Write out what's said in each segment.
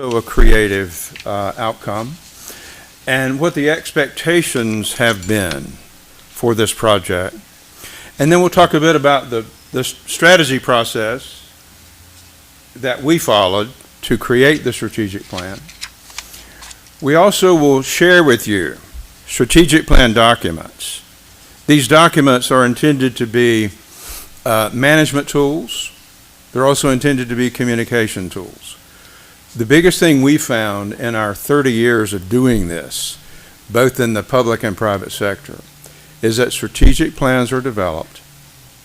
So a creative outcome, and what the expectations have been for this project. And then we'll talk a bit about the strategy process that we followed to create the strategic plan. We also will share with you strategic plan documents. These documents are intended to be management tools. They're also intended to be communication tools. The biggest thing we found in our 30 years of doing this, both in the public and private sector, is that strategic plans are developed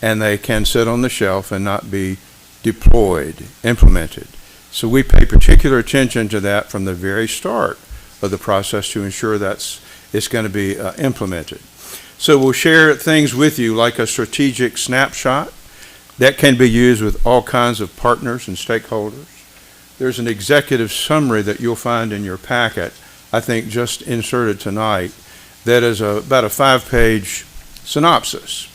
and they can sit on the shelf and not be deployed, implemented. So we pay particular attention to that from the very start of the process to ensure it's going to be implemented. So we'll share things with you like a strategic snapshot that can be used with all kinds of partners and stakeholders. There's an executive summary that you'll find in your packet, I think just inserted tonight, that is about a 5-page synopsis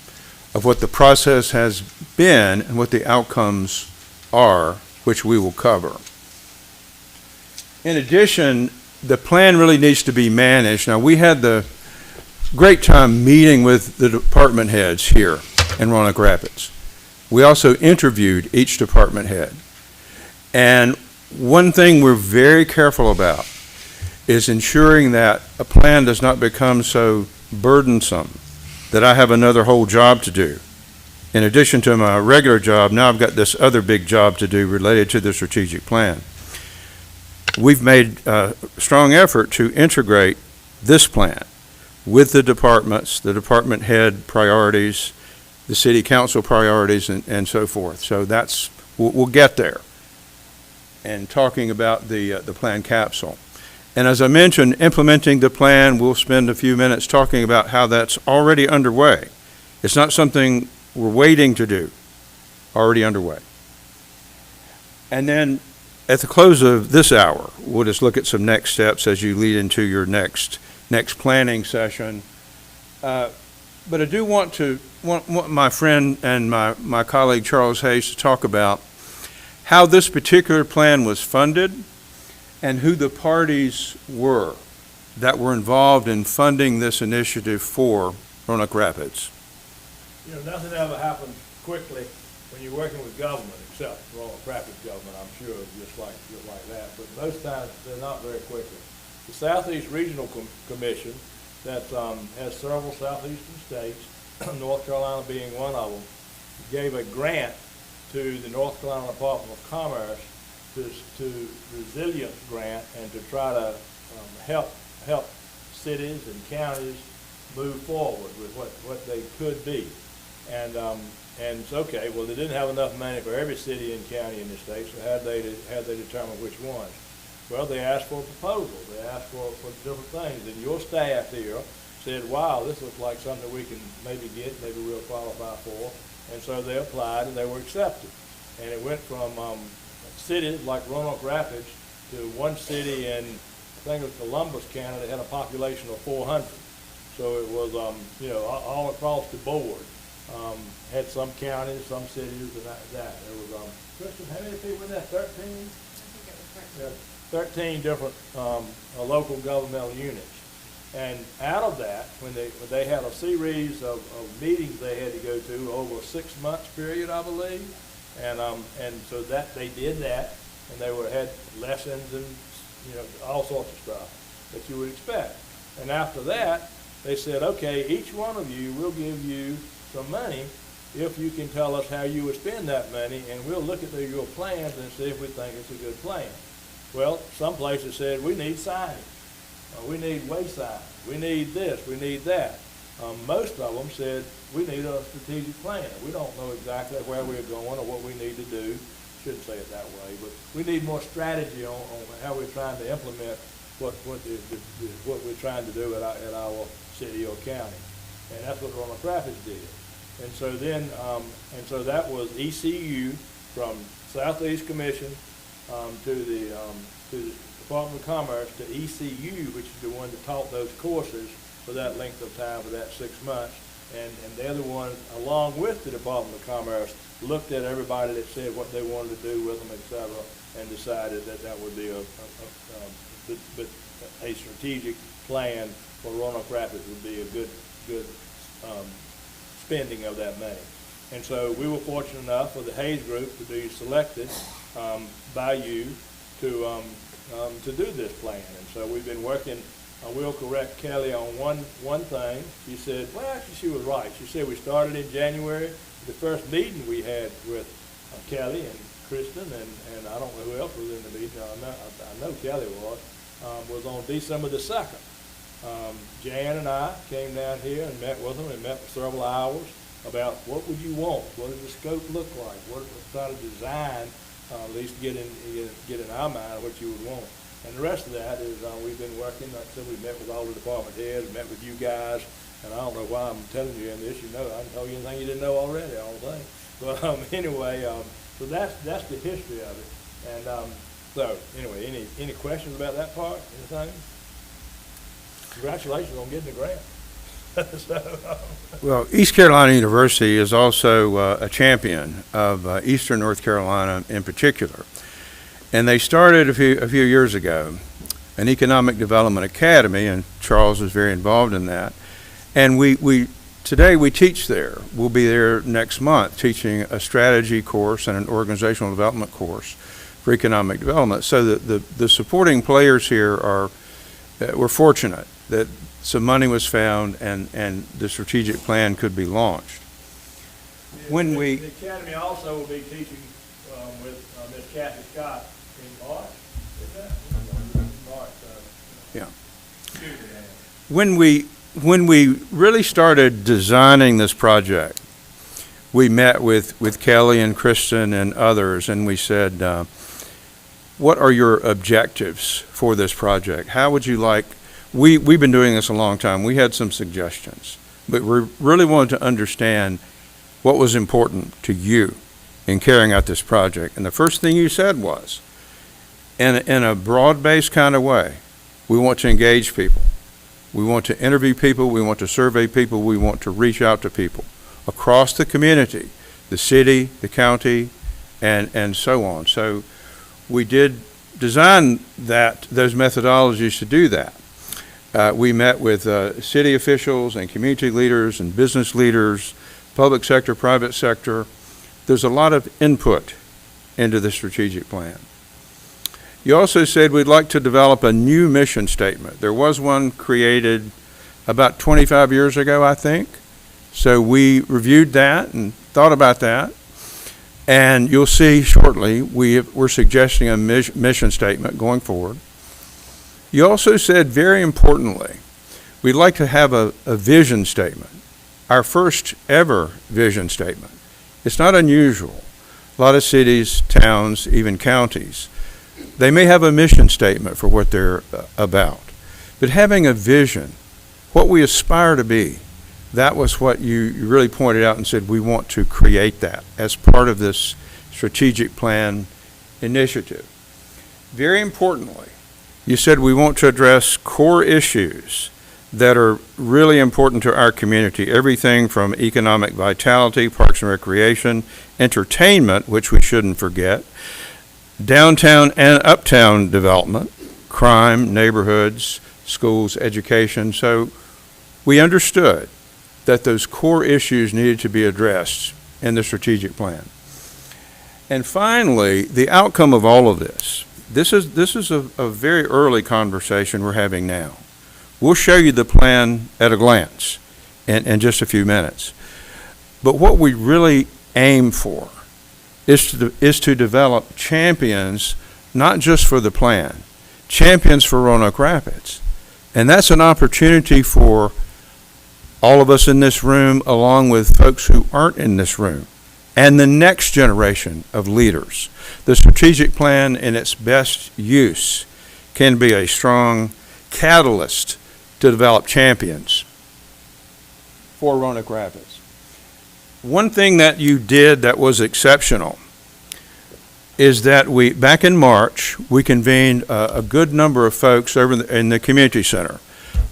of what the process has been and what the outcomes are, which we will cover. In addition, the plan really needs to be managed. Now, we had the great time meeting with the department heads here in Roanoke Rapids. We also interviewed each department head. And one thing we're very careful about is ensuring that a plan does not become so burdensome that I have another whole job to do. In addition to my regular job, now I've got this other big job to do related to the strategic plan. We've made a strong effort to integrate this plan with the departments, the department head priorities, the city council priorities, and so forth. So we'll get there. And talking about the plan capsule. And as I mentioned, implementing the plan, we'll spend a few minutes talking about how that's already underway. It's not something we're waiting to do, already underway. And then at the close of this hour, we'll just look at some next steps as you lead into your next planning session. But I do want my friend and my colleague Charles Hayes to talk about how this particular plan was funded and who the parties were that were involved in funding this initiative for Roanoke Rapids. You know, nothing ever happens quickly when you're working with government, except Roanoke Rapids government, I'm sure, just like that. But most times, they're not very quickly. The Southeast Regional Commission that has several southeastern states, North Carolina being one of them, gave a grant to the North Carolina Department of Commerce to resilience grant and to try to help cities and counties move forward with what they could be. And it's okay. Well, they didn't have enough money for every city and county in the state, so had they determined which ones? Well, they asked for a proposal. They asked for different things, and your staff here said, "Wow, this looks like something we can maybe get, maybe we'll qualify for." And so they applied and they were accepted. And it went from cities like Roanoke Rapids to one city in, I think it was Columbus County, that had a population of 400. So it was, all across the board. Had some counties, some cities, and that. It was, Kristen, how many people in that? 13? I think it was 13 13. different local governmental units. And out of that, when they had a series of meetings they had to go to over a 6 months period, I believe, and so that they did that, and they had lessons and all sorts of stuff that you would expect. And after that, they said, okay, each one of you will give you some money if you can tell us how you would spend that money, and we'll look at your plans and see if we think it's a good plan. Well, some places said we need signage. We need wayside, we need this, we need that. Most of them said we need a strategic plan. We don't know exactly where we're going or what we need to do. Shouldn't say it that way, but we need more strategy on how we're trying to implement what we're trying to do at our city or county. And that's what Roanoke Rapids did. And so then, so that was ECU from Southeast Commission to the Department of Commerce to ECU, which is the one that taught those courses for that length of time, for that 6 months. And they're the ones, along with the Department of Commerce, looked at everybody that said what they wanted to do with them, et cetera, and decided that that would be a strategic plan for Roanoke Rapids would be a good spending of that money. And so we were fortunate enough for the Hayes Group to be selected by you to do this plan. And so we've been working. I will correct Kelly on one thing. She said, well, actually she was right. She said we started in January. The first meeting we had with Kelly and Kristen and I don't know who else was in the meeting. I know Kelly was on December the 2nd. Jan and I came down here and met with them and met for several hours about what would you want, what does the scope look like, what kind of design, at least get in our mind what you would want. And the rest of that is we've been working. Like I said, we met with all the department heads, met with you guys, and I don't know why I'm telling you in this. You know, I can tell you anything you didn't know already. I don't think. But anyway, so that's the history of it. And so anyway, any questions about that part? Anything? Congratulations on getting the grant. Well, East Carolina University is also a champion of Eastern North Carolina in particular. And they started a few years ago an Economic Development Academy, and Charles is very involved in that. And today we teach there. We'll be there next month teaching a strategy course and an organizational development course for economic development. So the supporting players here are, we're fortunate that some money was found and the strategic plan could be launched. The Academy also will be teaching with Ms. Kathy Scott in March. Is that? March. Yeah. When we really started designing this project, we met with Kelly and Kristen and others, and we said, what are your objectives for this project? How would you like, we've been doing this a long time. We had some suggestions, but we really wanted to understand what was important to you in carrying out this project. And the first thing you said was, in a broad-based kind of way, we want to engage people. We want to interview people. We want to survey people. We want to reach out to people across the community, the city, the county, and so on. So we did design those methodologies to do that. We met with city officials and community leaders and business leaders, public sector, private sector. There's a lot of input into the strategic plan. You also said we'd like to develop a new mission statement. There was one created about 25 years ago, I think. So we reviewed that and thought about that. And you'll see shortly, we're suggesting a mission statement going forward. You also said, very importantly, we'd like to have a vision statement, our first ever vision statement. It's not unusual. A lot of cities, towns, even counties, they may have a mission statement for what they're about. But having a vision, what we aspire to be, that was what you really pointed out and said we want to create that as part of this strategic plan initiative. Very importantly, you said we want to address core issues that are really important to our community, everything from economic vitality, parks and recreation, entertainment, which we shouldn't forget, downtown and uptown development, crime, neighborhoods, schools, education. So we understood that those core issues needed to be addressed in the strategic plan. And finally, the outcome of all of this. This is a very early conversation we're having now. We'll show you the plan at a glance in just a few minutes. But what we really aim for is to develop champions, not just for the plan, champions for Roanoke Rapids. And that's an opportunity for all of us in this room, along with folks who aren't in this room, and the next generation of leaders. The strategic plan in its best use can be a strong catalyst to develop champions for Roanoke Rapids. One thing that you did that was exceptional is that back in March, we convened a good number of folks over in the community center,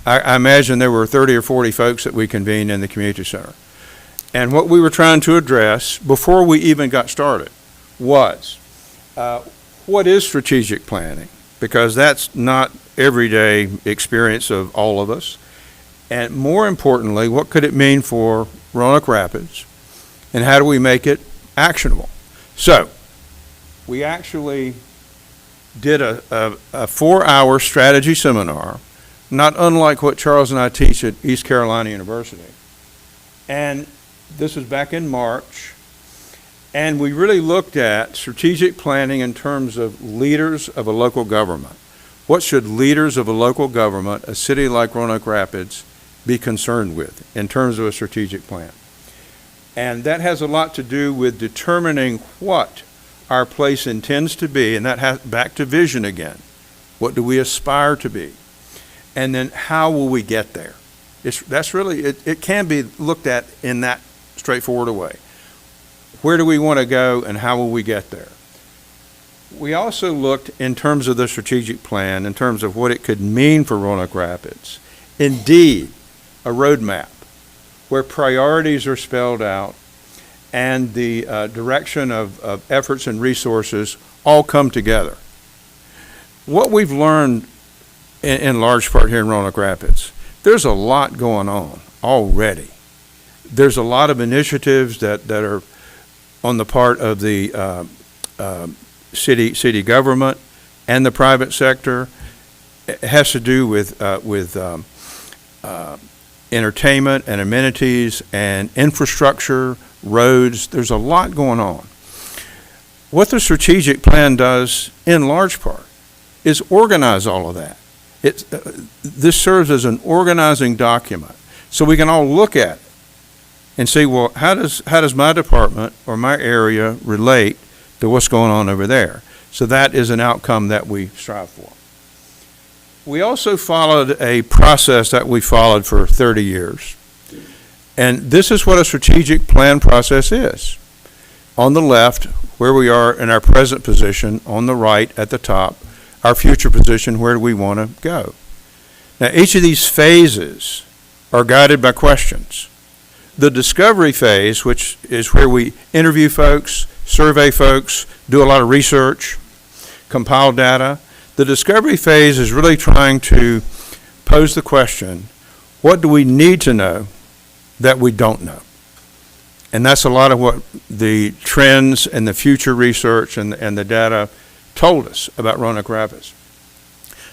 I imagine there were 30 or 40 folks that we convened in the community center. And what we were trying to address before we even got started was, what is strategic planning? Because that's not everyday experience of all of us. And more importantly, what could it mean for Roanoke Rapids? And how do we make it actionable? So, we actually did a 4-hour strategy seminar, not unlike what Charles and I teach at East Carolina University. And this was back in March. And we really looked at strategic planning in terms of leaders of a local government. What should leaders of a local government, a city like Roanoke Rapids, be concerned with in terms of a strategic plan? And that has a lot to do with determining what our place intends to be, and that has back to vision again. What do we aspire to be? And then how will we get there? It can be looked at in that straightforward a way. Where do we want to go and how will we get there? We also looked in terms of the strategic plan, in terms of what it could mean for Roanoke Rapids. Indeed, a roadmap where priorities are spelled out and the direction of efforts and resources all come together. What we've learned in large part here in Roanoke Rapids, there's a lot going on already. There's a lot of initiatives that are on the part of the city government and the private sector. It has to do with entertainment and amenities and infrastructure, roads. There's a lot going on. What the strategic plan does, in large part, is organize all of that. This serves as an organizing document, so we can all look at it and see, well, how does my department or my area relate to what's going on over there? So that is an outcome that we strive for. We also followed a process that we followed for 30 years. And this is what a strategic plan process is. On the left, where we are in our present position, on the right at the top, our future position, where do we want to go? Now, each of these phases are guided by questions. The discovery phase, which is where we interview folks, survey folks, do a lot of research, compile data. The discovery phase is really trying to pose the question, what do we need to know that we don't know? And that's a lot of what the trends and the future research and the data told us about Roanoke Rapids.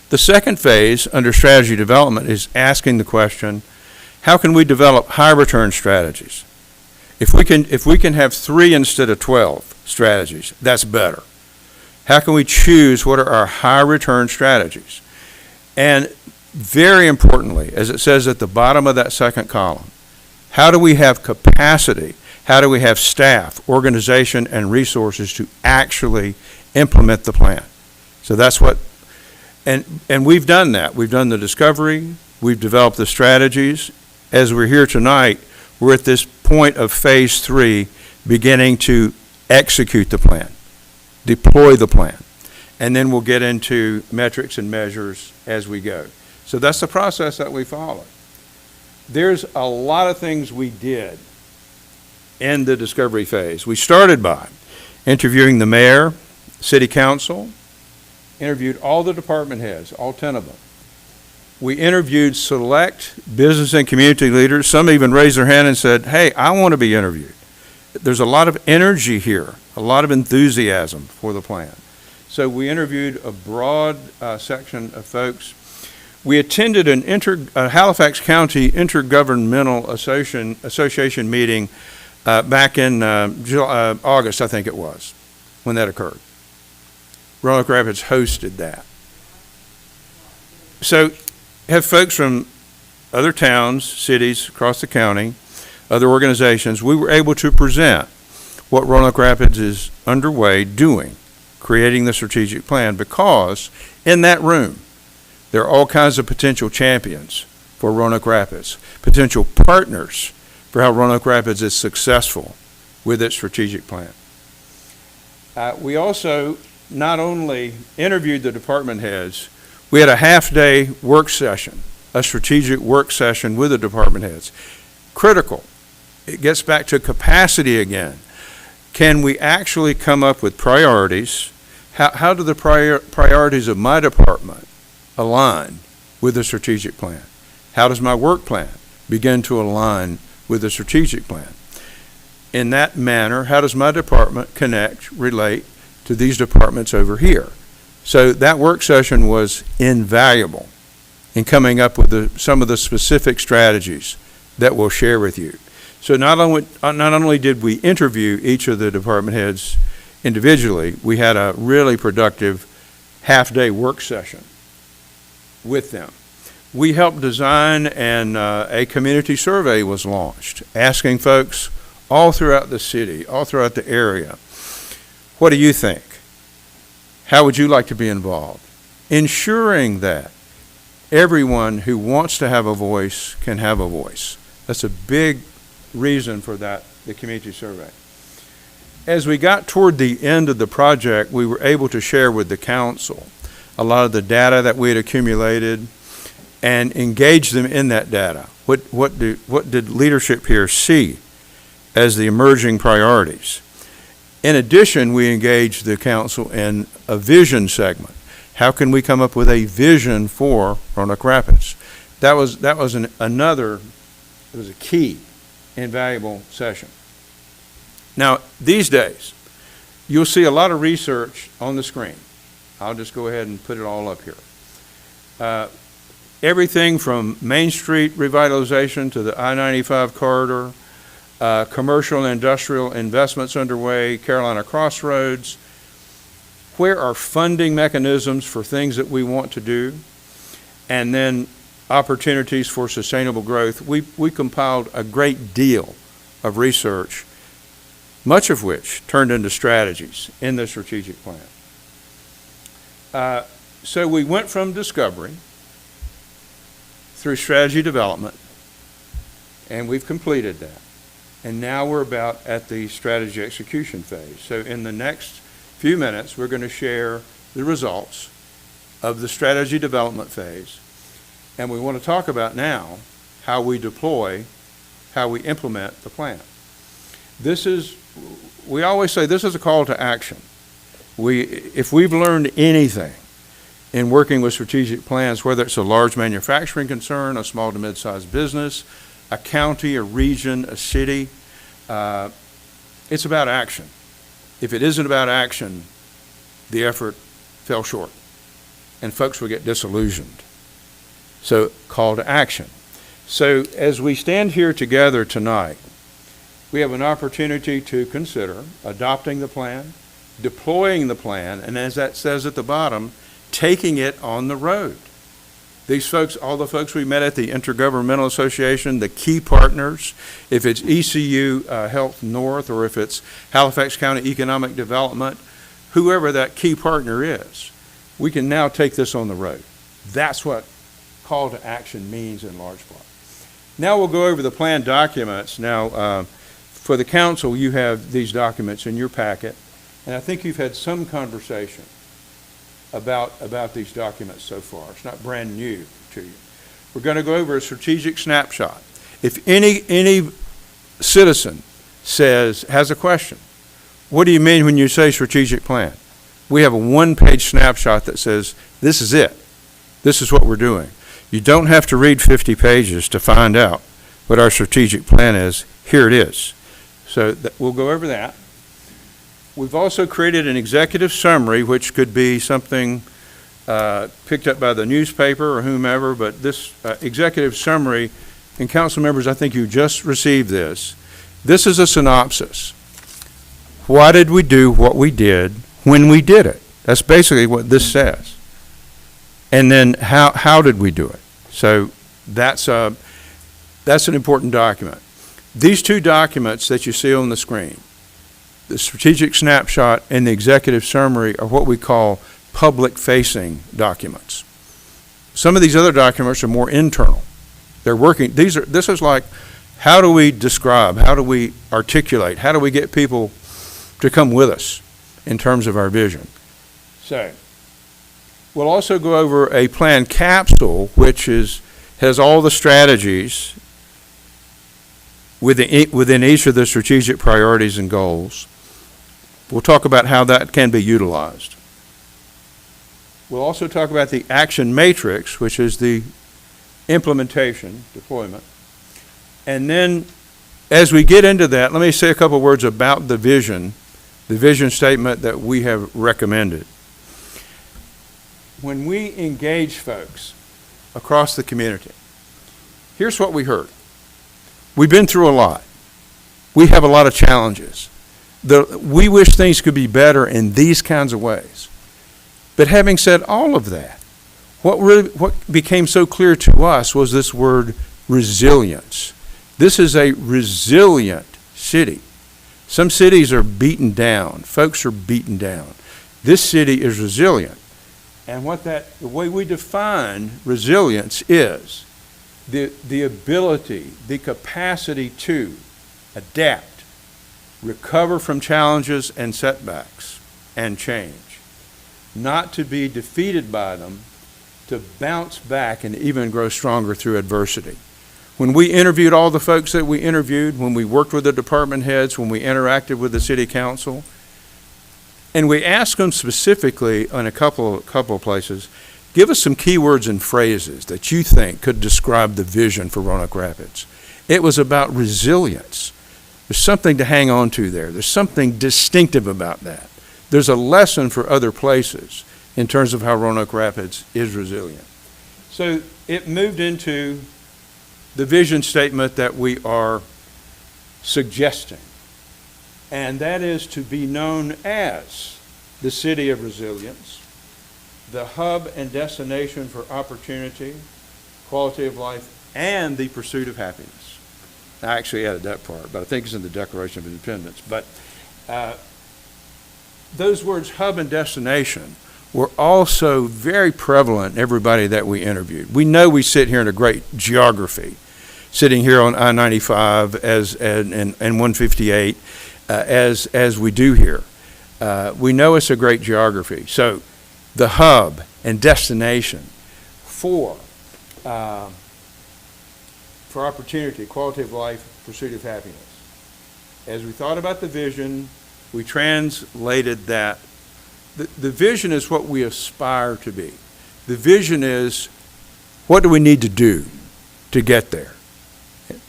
The second phase under strategy development is asking the question, how can we develop high return strategies? If we can have 3 instead of 12 strategies, that's better. How can we choose what are our high return strategies? And very importantly, as it says at the bottom of that second column, how do we have capacity? How do we have staff, organization, and resources to actually implement the plan? So that's what, and we've done that. We've done the discovery, we've developed the strategies. As we're here tonight, we're at this point of phase 3, beginning to execute the plan, deploy the plan, and then we'll get into metrics and measures as we go. So that's the process that we follow. There's a lot of things we did in the discovery phase. We started by interviewing the mayor, city council, interviewed all the department heads, all 10 of them. We interviewed select business and community leaders. Some even raised their hand and said, hey, I want to be interviewed. There's a lot of energy here, a lot of enthusiasm for the plan. So we interviewed a broad section of folks. We attended a Halifax County Intergovernmental Association meeting back in August, I think it was, when that occurred. Roanoke Rapids hosted that. So have folks from other towns, cities across the county, other organizations. We were able to present what Roanoke Rapids is underway doing, creating the strategic plan, because in that room, there are all kinds of potential champions for Roanoke Rapids, potential partners for how Roanoke Rapids is successful with its strategic plan. We also not only interviewed the department heads, we had a half-day work session a strategic work session with the department heads. Critical. It gets back to capacity again. Can we actually come up with priorities? How do the priorities of my department align with the strategic plan? How does my work plan begin to align with the strategic plan? In that manner, how does my department connect, relate to these departments over here? So that work session was invaluable in coming up with some of the specific strategies that we'll share with you. So not only did we interview each of the department heads individually, we had a really productive half-day work session with them. We helped design, and a community survey was launched, asking folks all throughout the city, all throughout the area, what do you think? How would you like to be involved? Ensuring that everyone who wants to have a voice can have a voice. That's a big reason for that, the community survey. As we got toward the end of the project, we were able to share with the council a lot of the data that we had accumulated and engage them in that data. What did leadership here see as the emerging priorities? In addition, we engaged the council in a vision segment. How can we come up with a vision for Roanoke Rapids? That was a key invaluable session. Now, these days, you'll see a lot of research on the screen. I'll just go ahead and put it all up here. Everything from Main Street revitalization to the I-95 corridor, commercial and industrial investments underway, Carolina Crossroads. Where are funding mechanisms for things that we want to do? And then opportunities for sustainable growth. We compiled a great deal of research, much of which turned into strategies in the strategic plan. So we went from discovery through strategy development, and we've completed that. And now we're about at the strategy execution phase. So in the next few minutes, we're going to share the results of the strategy development phase. And we want to talk about now how we deploy, how we implement the plan. We always say this is a call to action. If we've learned anything in working with strategic plans, whether it's a large manufacturing concern, a small to mid-sized business, a county, a region, a city, it's about action. If it isn't about action, the effort fell short, and folks will get disillusioned. So, call to action. So, as we stand here together tonight, we have an opportunity to consider adopting the plan, deploying the plan, and as that says at the bottom, taking it on the road. These folks, all the folks we met at the Intergovernmental Association, the key partners, if it's ECU Health North or if it's Halifax County Economic Development, whoever that key partner is, we can now take this on the road. That's what call to action means in large part. Now we'll go over the plan documents. Now, for the council, you have these documents in your packet, and I think you've had some conversation about these documents so far. It's not brand new to you. We're going to go over a strategic snapshot. If any citizen has a question, what do you mean when you say strategic plan? We have a one-page snapshot that says, this is it. This is what we're doing. You don't have to read 50 pages to find out what our strategic plan is. Here it is. So we'll go over that. We've also created an executive summary, which could be something picked up by the newspaper or whomever, but this executive summary, and council members, I think you just received this. This is a synopsis. Why did we do what we did when we did it? That's basically what this says. And then how did we do it? So that's an important document. These two documents that you see on the screen, the strategic snapshot and the executive summary, are what we call public-facing documents. Some of these other documents are more internal. They're working. This is like, how do we describe? How do we articulate? How do we get people to come with us in terms of our vision? So, we'll also go over a plan capsule, which has has all the strategies within each of the strategic priorities and goals. We'll talk about how that can be utilized. We'll also talk about the action matrix, which is the implementation, deployment. And then as we get into that, let me say a couple words about the vision statement that we have recommended. When we engage folks across the community, here's what we heard. We've been through a lot. We have a lot of challenges. We wish things could be better in these kinds of ways. But having said all of that, what became so clear to us was this word resilience. This is a resilient city. Some cities are beaten down. Folks are beaten down. This city is resilient. And the way we define resilience is the ability, the capacity to adapt, recover from challenges and setbacks, and change. Not to be defeated by them, to bounce back and even grow stronger through adversity. When we interviewed all the folks that we interviewed, when we worked with the department heads, when we interacted with the city council, and we asked them specifically on a couple of places, give us some keywords and phrases that you think could describe the vision for Roanoke Rapids. It was about resilience. There's something to hang on to there. There's something distinctive about that. There's a lesson for other places in terms of how Roanoke Rapids is resilient. So it moved into the vision statement that we are suggesting, and that is to be known as the city of resilience, the hub and destination for opportunity, quality of life, and the pursuit of happiness. I actually added that part, but I think it's in the Declaration of Independence. But those words, hub and destination, were also very prevalent in everybody that we interviewed. We know we sit here in a great geography, sitting here on I-95 and 158 as we do here. We know it's a great geography. So the hub and destination for opportunity, quality of life, pursuit of happiness. As we thought about the vision, we translated that. The vision is what we aspire to be. The vision is what do we need to do to get there.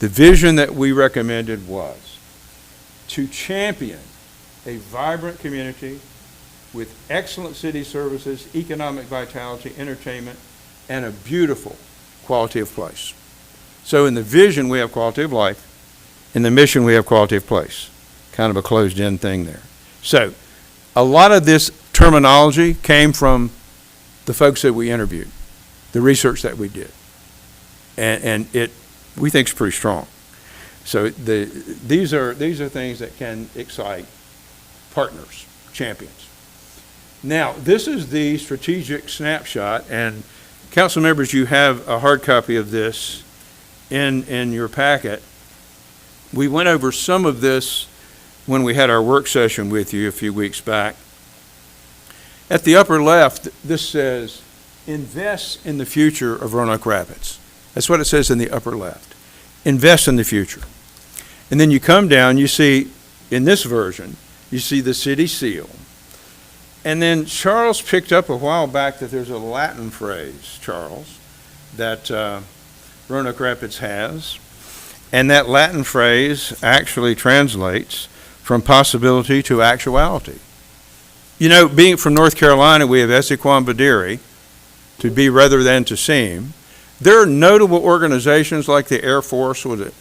The vision that we recommended was to champion a vibrant community with excellent city services, economic vitality, entertainment, and a beautiful quality of place. So in the vision, we have quality of life. In the mission, we have quality of place. Kind of a closed-in thing there. So a lot of this terminology came from the folks that we interviewed, the research that we did. And it, we think, is pretty strong. So these are things that can excite partners, champions. Now, this is the strategic snapshot, and council members, you have a hard copy of this in your packet. We went over some of this when we had our work session with you a few weeks back. At the upper left, this says, invest in the future of Roanoke Rapids. That's what it says in the upper left. Invest in the future. And then you come down, you see, in this version, you see the city seal. And then Charles picked up a while back that there's a Latin phrase, Charles, that Roanoke Rapids has. And that Latin phrase actually translates from possibility to actuality. You know, being from North Carolina, we have esse quam videre, to be rather than to seem. There are notable organizations like the Air Force with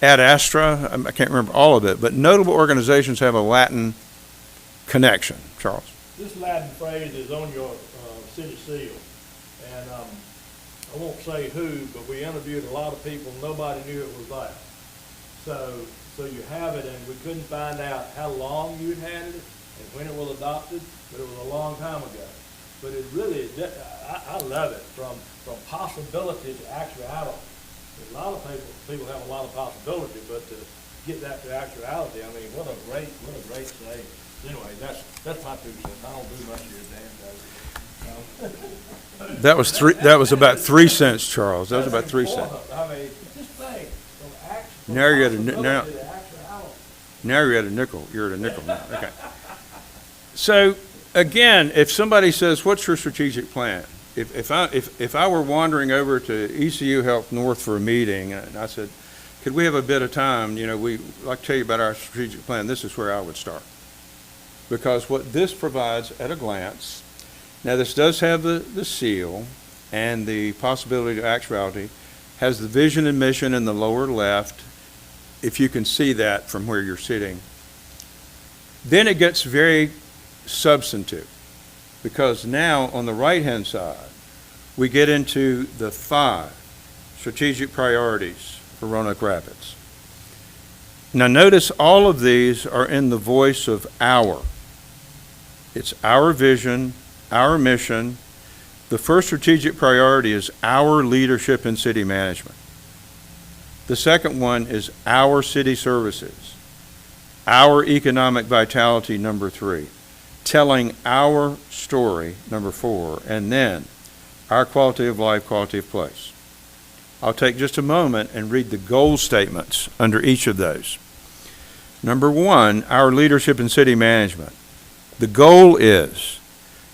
Ad Astra, I can't remember all of it, but notable organizations have a Latin connection. Charles? This Latin phrase is on your city seal, and I won't say who, but we interviewed a lot of people. Nobody knew it was there. So you have it, and we couldn't find out how long you'd had it and when it was adopted, but it was a long time ago. But it really, I love it, from possibility to actuality. A lot of people have a lot of possibility, but to get that to actuality, I mean, what a great saying. Anyway, that's my 2 cents. I don't do much here, Dan does. That was about 3 cents, Charles. That was about 3 cents. I mean, just think, from action. Now you're at a now. To actuality. Now you're at a nickel. You're at a nickel now. Okay. So again, if somebody says, "What's your strategic plan?" If I were wandering over to ECU Health North for a meeting and I said, "Could we have a bit of time? You know, we like to tell you about our strategic plan." This is where I would start, because what this provides at a glance. Now, this does have the seal and the possibility to actuality, has the vision and mission in the lower left, if you can see that from where you're sitting. Then it gets very substantive, because now on the right-hand side, we get into the 5 strategic priorities for Roanoke Rapids. Now, notice all of these are in the voice of our. It's our vision, our mission. The first strategic priority is our leadership in city management. The second one is our city services, our economic vitality, number 3, telling our story, number 4, and then our quality of life, quality of place. I'll take just a moment and read the goal statements under each of those. Number 1, our leadership in city management. The goal is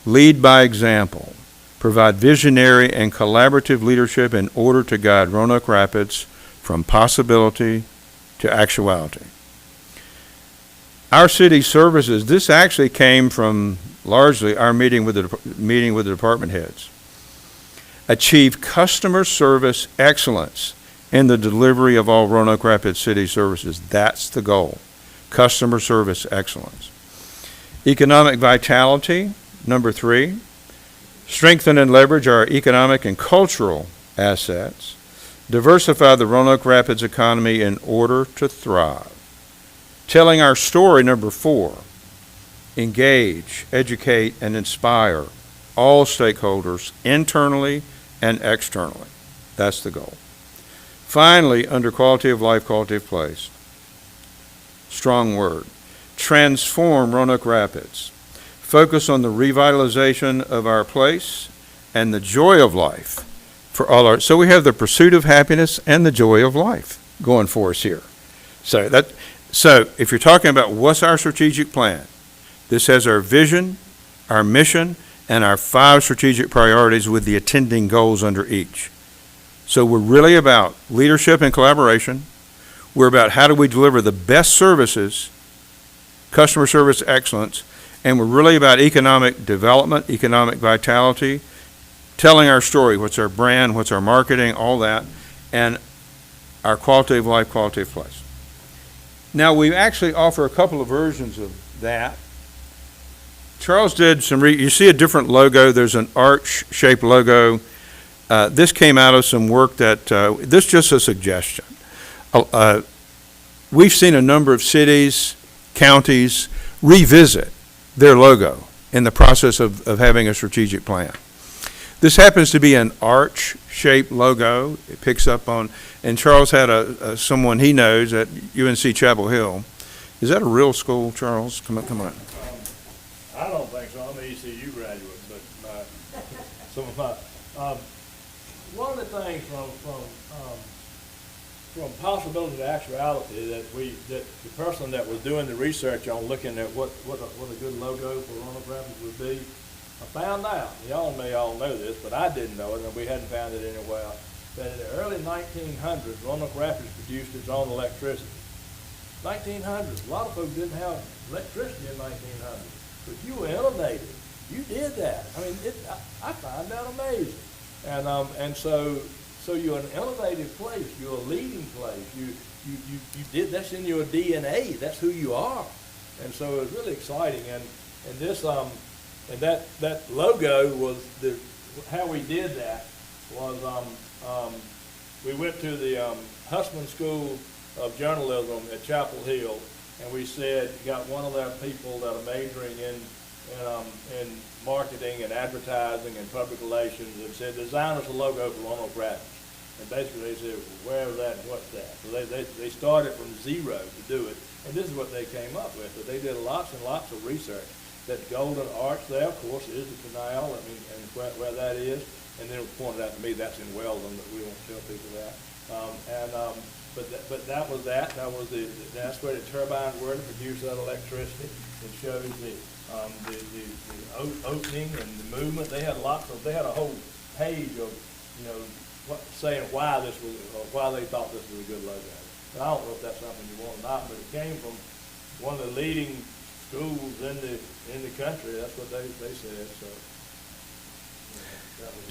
lead by example, provide visionary and collaborative leadership in order to guide Roanoke Rapids from possibility to actuality. Our city services, this actually came from largely our meeting with the department heads. Achieve customer service excellence in the delivery of all Roanoke Rapids city services. That's the goal, customer service excellence. Economic vitality, number 3, strengthen and leverage our economic and cultural assets. Diversify the Roanoke Rapids economy in order to thrive. Telling our story, number 4, engage, educate, and inspire all stakeholders internally and externally. That's the goal. Finally, under quality of life, quality of place, strong word, transform Roanoke Rapids. Focus on the revitalization of our place and the joy of life for all our. So we have the pursuit of happiness and the joy of life going for us here. So if you're talking about what's our strategic plan, this has our vision, our mission, and our 5 strategic priorities with the attending goals under each. So we're really about leadership and collaboration. We're about how do we deliver the best services, customer service excellence, and we're really about economic development, economic vitality, telling our story, what's our brand, what's our marketing, all that, and our quality of life, quality of place. Now, we actually offer a couple of versions of that. Charles did some, you see a different logo. There's an arch-shaped logo. This came out of some work that, this is just a suggestion. We've seen a number of cities, counties revisit their logo in the process of having a strategic plan. This happens to be an arch-shaped logo. It picks up on, and Charles had someone he knows at UNC Chapel Hill. Is that a real school, Charles? Come on. I don't think so. I'm an ECU graduate, but some of my, one of the things from possibility to actuality that the person that was doing the research on looking at what a good logo for Roanoke Rapids would be, I found out, y'all may all know this, but I didn't know it, and we hadn't found it anywhere, that in the early 1900s, Roanoke Rapids produced its own electricity. 1900s. A lot of folks didn't have electricity in 1900s, but you were innovative. You did that. I mean, I find that amazing. And so you're an innovative place. You're a leading place. You did, that's in your DNA. That's who you are. And so it was really exciting. And this and that logo was how we did that was we went to the Hussman School of Journalism at Chapel Hill, and we said, got one of their people that are majoring in marketing and advertising and public relations, and said, design us a logo for Roanoke Rapids. And basically they said, well, where is that and what's that? So they started from zero to do it, and this is what they came up with. But they did lots and lots of research. that golden arch there, of course, is the canal, I mean, and where that is. And then it was pointed out to me that's in Weldon, but we won't tell people that. But that was that. That's where the turbines were to produce that electricity. It shows the opening and the movement. They had a whole page of, saying why this was, or why they thought this was a good logo. And I don't know if that's something you want or not, but it came from one of the leading schools in the country. That's what they said.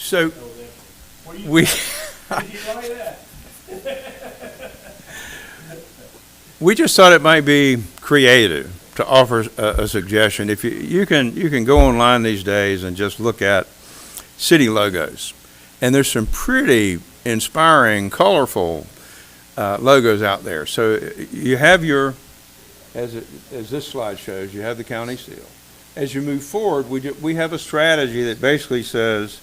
So that was it. we Did you like that? we just thought it might be creative to offer a suggestion. If you can go online these days and just look at city logos, and there's some pretty inspiring, colorful logos out there. So you have as this slide shows, you have the county seal. As you move forward, we have a strategy that basically says,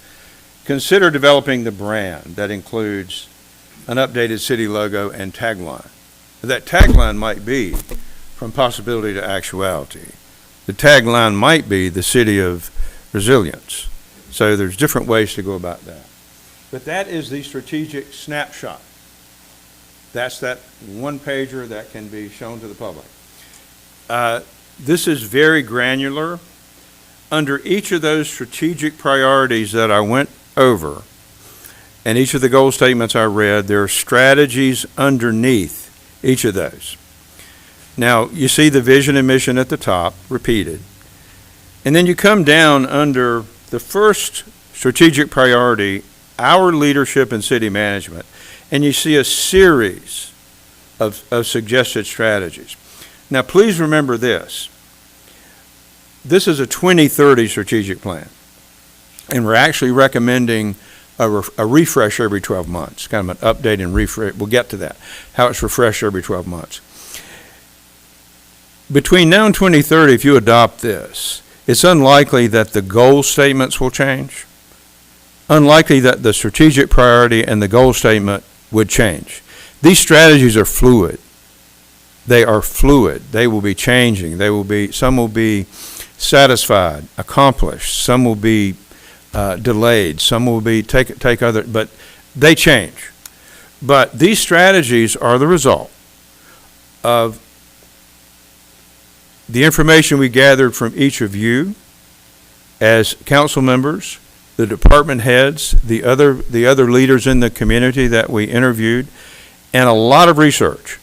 consider developing the brand that includes an updated city logo and tagline. That tagline might be from possibility to actuality. The tagline might be the city of resilience. So there's different ways to go about that. But that is the strategic snapshot. That's that one pager that can be shown to the public. This is very granular. Under each of those strategic priorities that I went over, and each of the goal statements I read, there are strategies underneath each of those. Now, you see the vision and mission at the top, repeated. And then you come down under the first strategic priority, our leadership and city management, and you see a series of suggested strategies. Now, please remember this. This is a 2030 strategic plan, and we're actually recommending a refresh every 12 months, kind of an update and refresh. We'll get to that, how it's refreshed every 12 months. Between now and 2030, if you adopt this, it's unlikely that the goal statements will change, unlikely that the strategic priority and the goal statement would change. These strategies are fluid. They are fluid. They will be changing. Some will be satisfied, accomplished. Some will be delayed. Some will be take other, but they change. But these strategies are the result of the information we gathered from each of you as council members, the department heads, the other leaders in the community that we interviewed, and a lot of research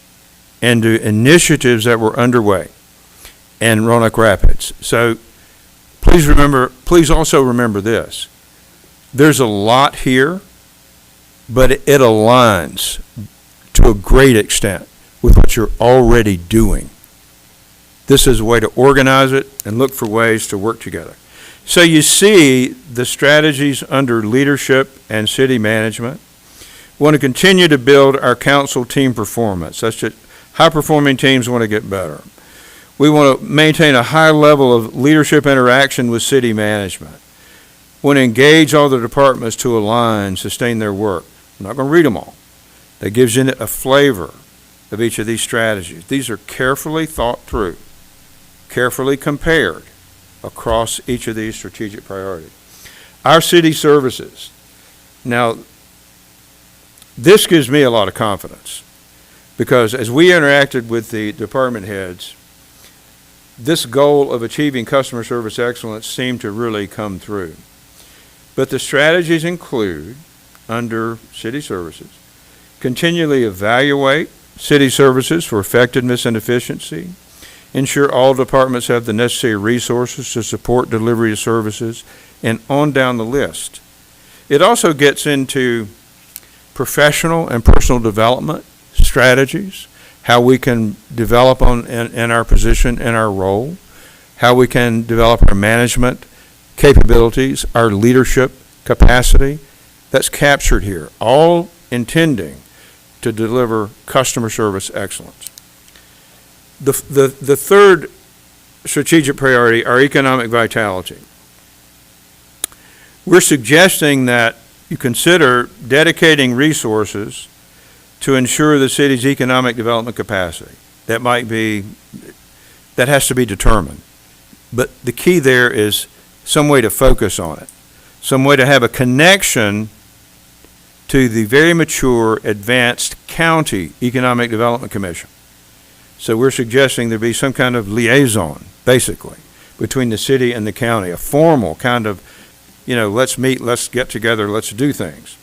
into initiatives that were underway in Roanoke Rapids. So please also remember this. There's a lot here, but it aligns to a great extent with what you're already doing. This is a way to organize it and look for ways to work together. So you see the strategies under leadership and city management. We want to continue to build our council team performance. That's just high-performing teams want to get better. We want to maintain a high level of leadership interaction with city management. We want to engage all the departments to align, sustain their work. I'm not going to read them all. That gives you a flavor of each of these strategies. These are carefully thought through, carefully compared across each of these strategic priorities. Our city services. Now, this gives me a lot of confidence because as we interacted with the department heads, this goal of achieving customer service excellence seemed to really come through. But the strategies include, under city services, continually evaluate city services for effectiveness and efficiency, ensure all departments have the necessary resources to support delivery of services, and on down the list. It also gets into professional and personal development strategies, how we can develop in our position, in our role, how we can develop our management capabilities, our leadership capacity. That's captured here, all intending to deliver customer service excellence. The third strategic priority, our economic vitality. We're suggesting that you consider dedicating resources to ensure the city's economic development capacity. That has to be determined. but the key there is some way to focus on it, some way to have a connection to the very mature, advanced county economic development commission. So we're suggesting there be some kind of liaison, basically, between the city and the county, a formal kind of, let's meet, let's get together, let's do things.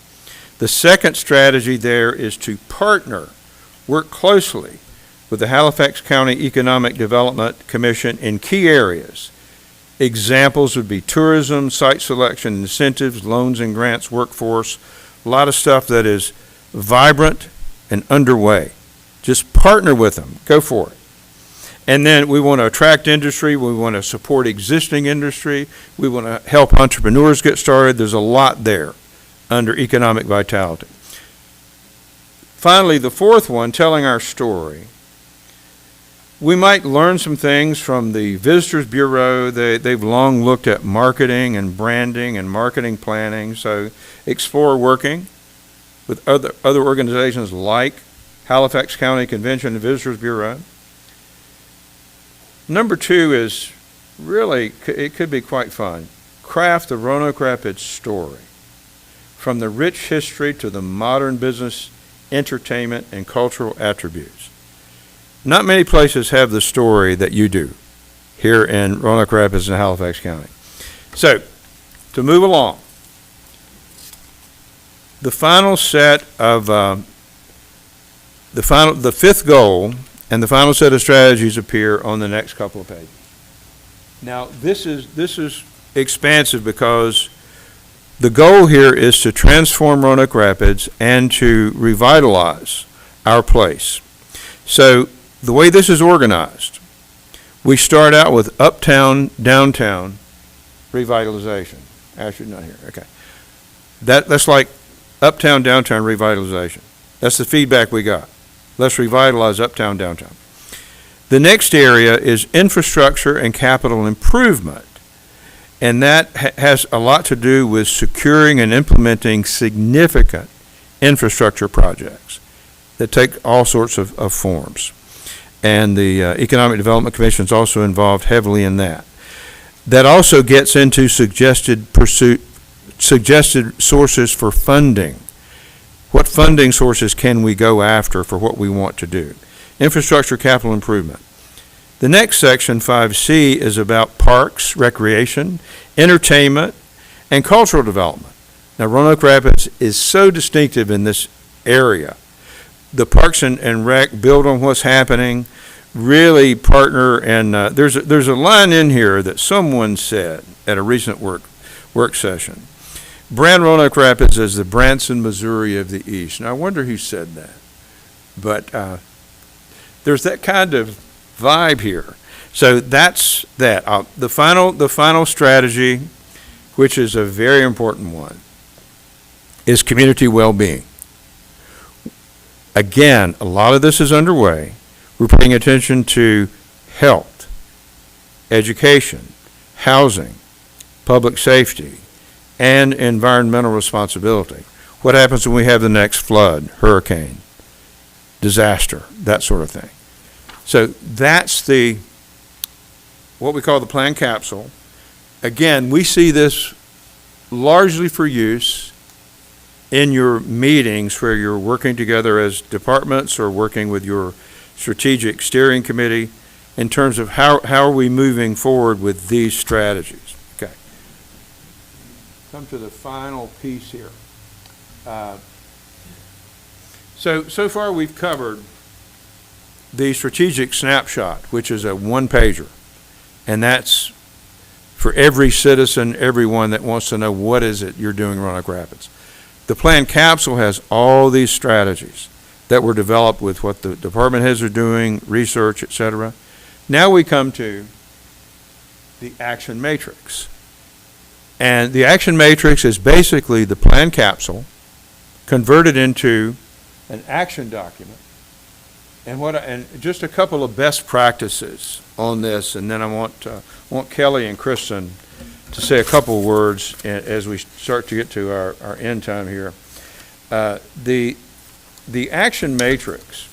The second strategy there is to partner, work closely with the Halifax County Economic Development Commission in key areas. Examples would be tourism, site selection, incentives, loans and grants, workforce, a lot of stuff that is vibrant and underway. Just partner with them. Go for it. And then we want to attract industry. We want to support existing industry. We want to help entrepreneurs get started. There's a lot there under economic vitality. Finally, the fourth one, telling our story. We might learn some things from the Visitors Bureau. They've long looked at marketing and branding and marketing planning. So explore working with other organizations like Halifax County Convention and Visitors Bureau. Number two is really, it could be quite fun. Craft the Roanoke Rapids story. From the rich history to the modern business, entertainment, and cultural attributes. Not many places have the story that you do here in Roanoke Rapids and Halifax County. So, to move along, the final set of the fifth goal and the final set of strategies appear on the next couple of pages. Now, this is expansive because the goal here is to transform Roanoke Rapids and to revitalize our place. So, the way this is organized, we start out with uptown, downtown revitalization. Ashley's not here. Okay. That's like uptown, downtown revitalization. That's the feedback we got. Let's revitalize uptown, downtown. The next area is infrastructure and capital improvement. And that has a lot to do with securing and implementing significant infrastructure projects that take all sorts of forms. And the Economic Development Commission is also involved heavily in that. That also gets into suggested sources for funding. What funding sources can we go after for what we want to do? Infrastructure capital improvement. The next section, 5C, is about parks, recreation, entertainment, and cultural development. Now, Roanoke Rapids is so distinctive in this area. The Parks and Rec build on what's happening, really partner, and there's a line in here that someone said at a recent work session. Brand Roanoke Rapids as the Branson, Missouri of the East. Now, I wonder who said that. But there's that kind of vibe here. So that's that. The final strategy, which is a very important one, is community well-being. Again, a lot of this is underway. We're paying attention to health, education, housing, public safety, and environmental responsibility. What happens when we have the next flood, hurricane, disaster, that sort of thing. So that's what we call the plan capsule. Again, we see this largely for use in your meetings where you're working together as departments or working with your strategic steering committee in terms of how are we moving forward with these strategies. Okay. Come to the final piece here. So far we've covered the strategic snapshot, which is a one-pager, and that's for every citizen, everyone that wants to know what is it you're doing in Roanoke Rapids. The plan capsule has all these strategies that were developed with what the department heads are doing, research, et cetera. Now we come to the action matrix. And the action matrix is basically the plan capsule converted into an action document. And just a couple of best practices on this, and then I want Kelly and Kristen to say a couple of words as we start to get to our end time here. The action matrix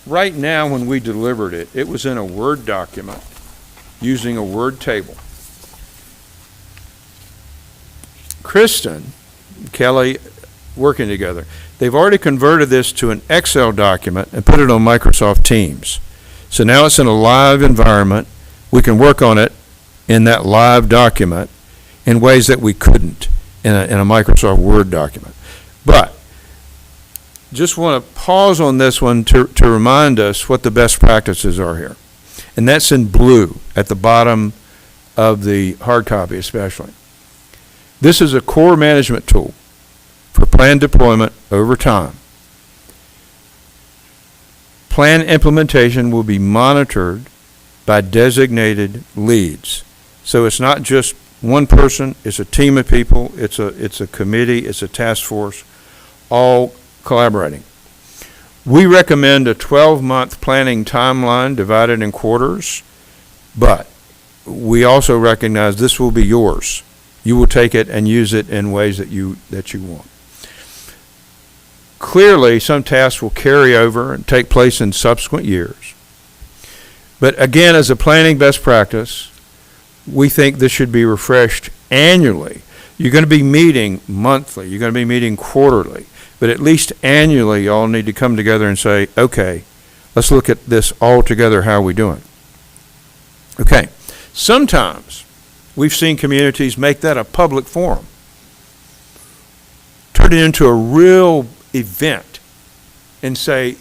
right now, when we delivered it, it was in a Word document using a Word table. Kristen, Kelly, working together, they've already converted this to an Excel document and put it on Microsoft Teams. So now it's in a live environment. We can work on it in that live document in ways that we couldn't in a Microsoft Word document. But just want to pause on this one to remind us what the best practices are here. And that's in blue at the bottom of the hard copy especially. This is a core management tool for plan deployment over time. Plan implementation will be monitored by designated leads. So it's not just one person, it's a team of people, it's a committee, it's a task force, all collaborating. We recommend a 12-month planning timeline divided in quarters, but we also recognize this will be yours. You will take it and use it in ways that you want. Clearly, some tasks will carry over and take place in subsequent years. But again, as a planning best practice, we think this should be refreshed annually. You're going to be meeting monthly, you're going to be meeting quarterly, but at least annually, you all need to come together and say, okay, let's look at this all together, how are we doing? Okay, sometimes we've seen communities make that a public forum, turn it into a real event and say,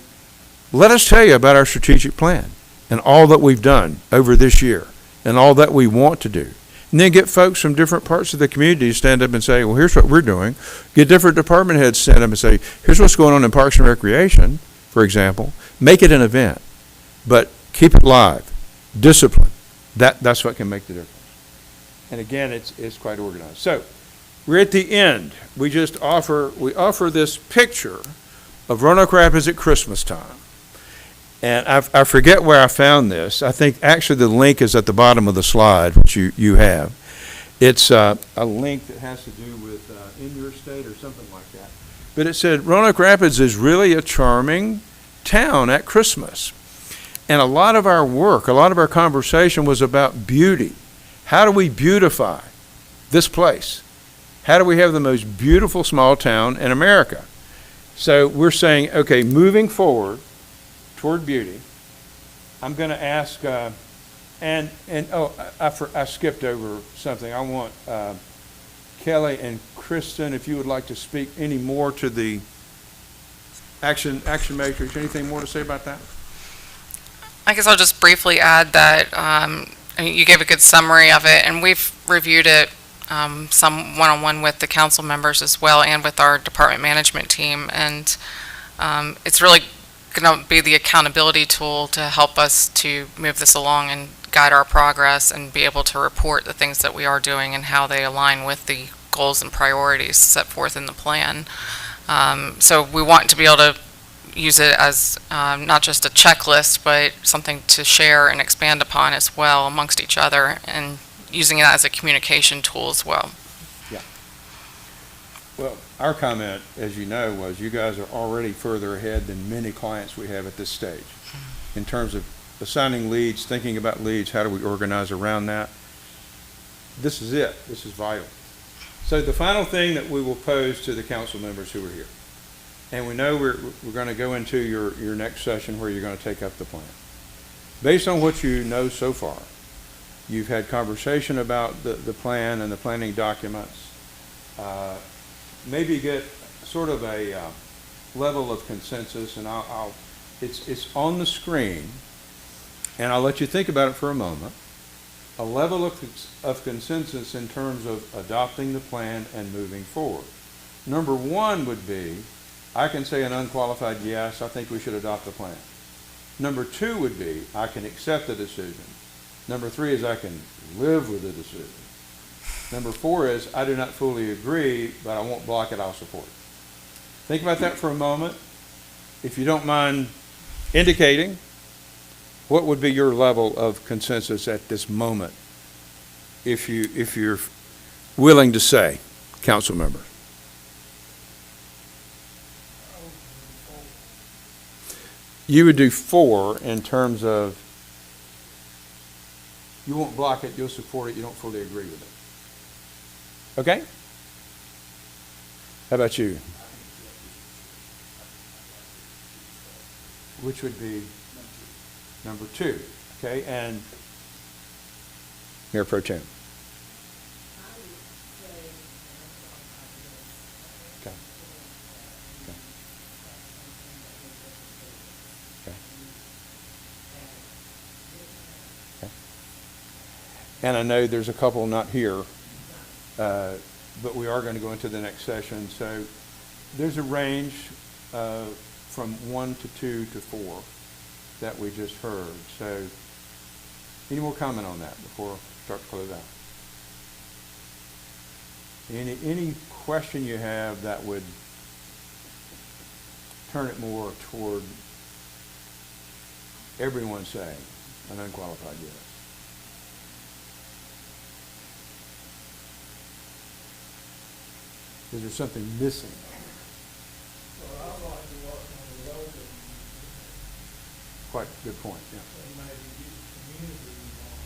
let us tell you about our strategic plan and all that we've done over this year and all that we want to do. And then get folks from different parts of the community to stand up and say, well, here's what we're doing. Get different department heads to stand up and say, here's what's going on in Parks and Recreation, for example. Make it an event, but keep it live. Discipline. That's what can make the difference. And again, it's quite organized. So we're at the end. We offer this picture of Roanoke Rapids at Christmas time. And I forget where I found this. I think actually the link is at the bottom of the slide, which you have. It's a link that has to do with in your state or something like that. But it said Roanoke Rapids is really a charming town at Christmas. And a lot of our work, a lot of our conversation was about beauty. How do we beautify this place? How do we have the most beautiful small town in America? So we're saying, okay, moving forward toward beauty, I'm going to ask, I skipped over something. I want Kelly and Kristen, if you would like to speak any more to the action matrix. Anything more to say about that? I guess I'll just briefly add that you gave a good summary of it, and we've reviewed it some one-on-one with the council members as well and with our department management team. And it's really going to be the accountability tool to help us to move this along and guide our progress and be able to report the things that we are doing and how they align with the goals and priorities set forth in the plan. So we want to be able to use it as not just a checklist, but something to share and expand upon as well amongst each other, and using it as a communication tool as well. Yeah. Well, our comment, as you know, was you guys are already further ahead than many clients we have at this stage in terms of assigning leads, thinking about leads, how do we organize around that. This is it. This is vital. So the final thing that we will pose to the council members who are here, and we know we're going to go into your next session where you're going to take up the plan. Based on what you know so far, you've had conversation about the plan and the planning documents. Maybe get sort of a level of consensus, and it's on the screen, and I'll let you think about it for a moment. A level of consensus in terms of adopting the plan and moving forward. Number one would be, I can say an unqualified yes, I think we should adopt the plan. Number two would be, I can accept the decision. Number three is I can live with the decision. Number four is, I do not fully agree, but I won't block it, I'll support it. Think about that for a moment. If you don't mind indicating, what would be your level of consensus at this moment, if you're willing to say, council member? you would do 4 in terms of, you won't block it, you'll support it, you don't fully agree with it. Okay? How about you? Which would be number 2, okay? And Mayor Pro Tem. Okay. Okay. Okay. Okay. And I know there's a couple not here, but we are going to go into the next session. So there's a range from 1 to 2 to 4 that we just heard. So any more comment on that before I start to close out? Any question you have that would turn it more toward everyone saying an unqualified yes? Is there something missing? Well, I'd like to work on the road and Quite a good point, yeah. maybe get the community involved.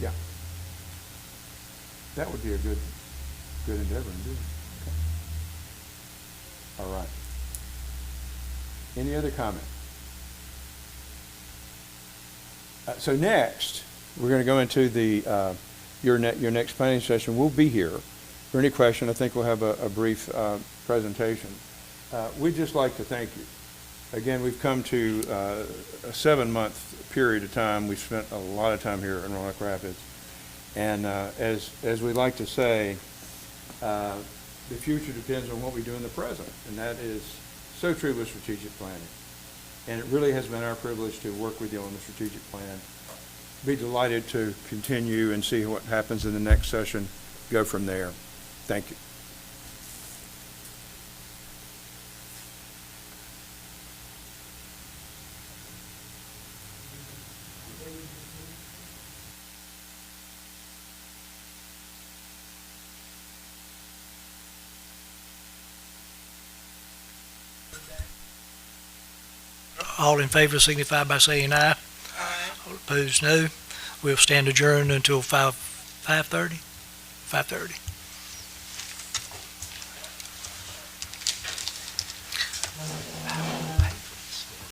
Yeah. That would be a good endeavor indeed. Okay. All right. Any other comment? So next, we're going to go into the your next planning session. We'll be here. For any question, I think we'll have a brief presentation. We'd just like to thank you. Again, we've come to a 7-month period of time. We've spent a lot of time here in Roanoke Rapids. And as we like to say, the future depends on what we do in the present. And that is so true with strategic planning. And it really has been our privilege to work with you on the strategic plan. Be delighted to continue and see what happens in the next session. Go from there. Thank you. All in favor signify by saying aye. Aye. All opposed, no. We'll stand adjourned until 5:30.